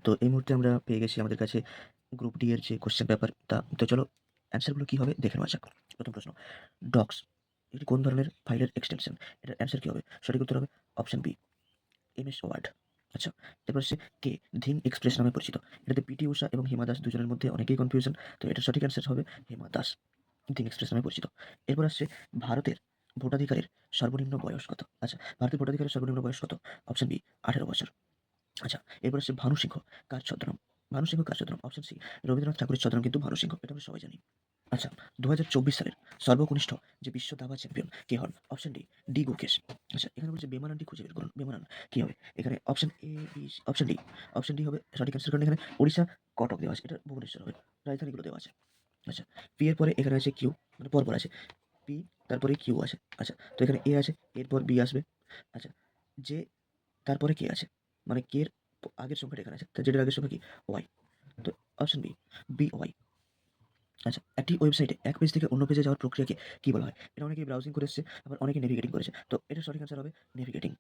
তো এই মুহূর্তে আমরা পেয়ে গেছি আমাদের কাছে গ্রুপ ডি এর যে কোয়েশ্চেন পেপার তা। তো চলো অ্যান্সারগুলো কি হবে দেখে নেওয়া যাক। প্রথম প্রশ্ন, ডক্স এটি কোন ধরনের ফাইলের এক্সটেনশন? এটার অ্যান্সার কি হবে? সঠিক উত্তর হবে অপশন বি, এমএস ওয়ার্ড। আচ্ছা, এরপর হচ্ছে কে ধিং এক্সপ্রেস নামে পরিচিত? এটাতে পিটি ঊষা এবং হিমা দাস দুজনের মধ্যে অনেকেই কনফিউশন। তো এটার সঠিক অ্যান্সার হবে হিমা দাস, ধিং এক্সপ্রেস নামে পরিচিত। এরপর আসছে ভারতের ভোটাধিকারের সর্বনিম্ন বয়স কত? আচ্ছা, ভারতের ভোটাধিকারের সর্বনিম্ন বয়স কত? অপশন বি, 18 বছর। আচ্ছা, এরপর আসছে ভানু সিংহ কার ছদ্মনাম? ভানু সিংহ কার ছদ্মনাম? অপশন সি, রবীন্দ্রনাথ ঠাকুরের ছদ্মনাম কিন্তু ভানু সিংহ, এটা আমরা সবাই জানি। আচ্ছা, 2024 সালের সর্বকনিষ্ঠ যে বিশ্ব দাবা চ্যাম্পিয়ন কে হন? Option D, D Gukesh. আচ্ছা, এখানে বলছে বেমানানটি খুঁজে বের করুন। বেমানান কি হবে? এখানে option A, B, option D. Option D হবে সঠিক অ্যান্সার, কারণ এখানে ওড়িশা কটক দেওয়া আছে, এটা ভুবনেশ্বর হবে, রাজধানীগুলো দেওয়া আছে। আচ্ছা, পি এর পরে এখানে আছে কিউ, মানে পরপর আছে পি, তারপরে কিউ আছে। আচ্ছা, তো এখানে এ আছে, এরপর বি আসবে। আচ্ছা, যে তারপরে কে আছে, মানে কে এর আগের সংখ্যাটা এখানে আছে, তো যেটার আগের সংখ্যা কি? ওয়াই। তো অপশন বি, বি ওয়াই। আচ্ছা, একটি ওয়েবসাইটে এক পেজ থেকে অন্য পেজে যাওয়ার প্রক্রিয়াকে কি বলা হয়? এটা অনেকেই ব্রাউজিং করে এসছে, আবার অনেকে নেভিগেটিং করেছে। তো এটা সঠিক অ্যান্সার হবে নেভিগেটিং।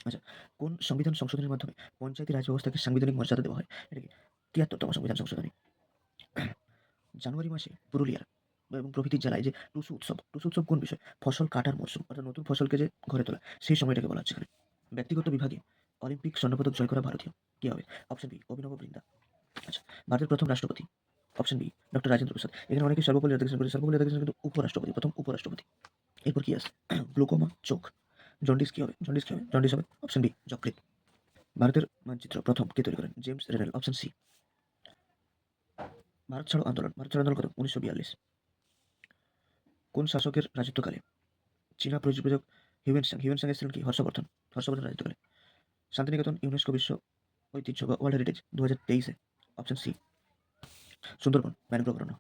আচ্ছা, কোন সংবিধান সংশোধনের মাধ্যমে পঞ্চায়েতি রাজ ব্যবস্থাকে সাংবিধানিক মর্যাদা দেওয়া হয়? এটা কি ৭৩তম সংবিধান সংশোধনী? জানুয়ারি মাসে পুরুলিয়ার এবং প্রভৃতি জেলায় যে টুসু উৎসব, টুসু উৎসব কোন বিষয়? ফসল কাটার মরশুম, অর্থাৎ নতুন ফসলকে যে ঘরে তোলা, সেই সময়টাকে বলা হচ্ছে এখানে। ব্যক্তিগত বিভাগে অলিম্পিক স্বর্ণপদক জয় করা ভারতীয় কি হবে? অপশন বি, অভিনব বৃন্দা। আচ্ছা, ভারতের প্রথম রাষ্ট্রপতি? Option B, doctor Rajendra Prasad. এখানে অনেকে সর্বপল্লী রাধাকৃষ্ণন করেছে, সর্বপল্লী রাধাকৃষ্ণন কিন্তু উপরাষ্ট্রপতি, প্রথম উপরাষ্ট্রপতি। এরপর কি আছে? গ্লুকোমা চোখ, জন্ডিস কি হবে? জন্ডিস কি হবে? জন্ডিস হবে অপশন বি, যকৃৎ। ভারতের মানচিত্র প্রথম কে তৈরি করেন? James Rennell, option C. Bharat ছাড়ো আন্দোলন, ভারত ছাড়ো আন্দোলন কত? 1942। কোন শাসকের রাজত্বকালে চীনা প্রযোজক হিউয়েন সাং এসেছিলেন কি? হর্ষবর্ধন, হর্ষবর্ধন রাজত্বকালে। শান্তিনিকেতন ইউনেস্কো বিশ্ব ঐতিহ্য বা ওয়ার্ল্ড হেরিটেজ 2023-এ? অপশন সি, সুন্দরবন ম্যানগ্রোভ অরণ্য।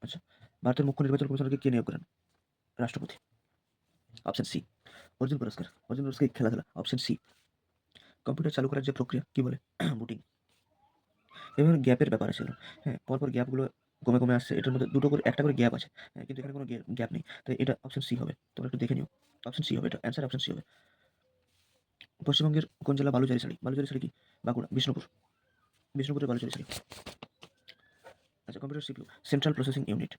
আচ্ছা, ভারতের মুখ্য নির্বাচন কমিশনারকে কে নিয়োগ করেন? রাষ্ট্রপতি, অপশন সি। অর্জুন পুরস্কার, অর্জুন পুরস্কার খেলাধুলা, অপশন সি। কম্পিউটার চালু করার যে প্রক্রিয়া কি বলে? বুটিং। এবার গ্যাপের ব্যাপার ছিল, হ্যাঁ, পরপর গ্যাপগুলো কমে কমে আসছে, এটার মধ্যে দুটো করে একটা করে গ্যাপ আছে, হ্যাঁ, কিন্তু এখানে কোনো গ্যাপ নেই, তো এটা অপশন সি হবে। তোমরা একটু দেখে নিও, অপশন সি হবে, এটা অ্যান্সার অপশন সি হবে। পশ্চিমবঙ্গের কোন জেলা বালুচরি শাড়ি? বালুচরি শাড়ি কি? বাঁকুড়া, বিষ্ণুপুর, বিষ্ণুপুরের বালুচরি শাড়ি। আচ্ছা, computer CPU central processing unit